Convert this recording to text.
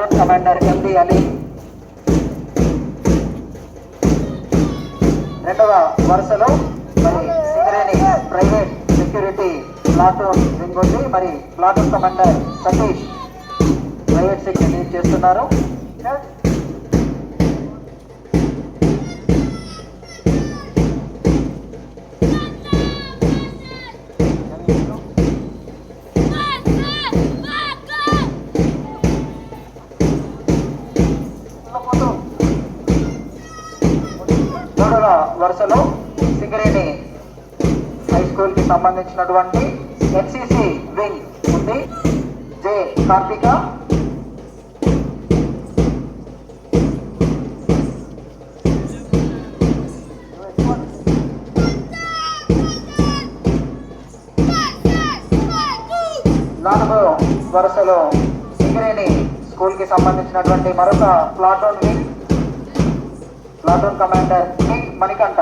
Platoon commander ఎండి అలీ. రెండవ వరుసలో మరి Singareni private security platoon wing ఉంది. మరి platoon commander Satish private security lead చేస్తున్నారు. మూడవ వరుసలో సింగరేణి హై స్కూల్ కి సంబంధించినటువంటి ఎన్సిసి వింగ్ ఉంది. జే కార్తిక. నాలుగో వరుసలో సింగరేణి స్కూల్ కి సంబంధించినటువంటి మరొక platoon wing, platoon commander Manikanta.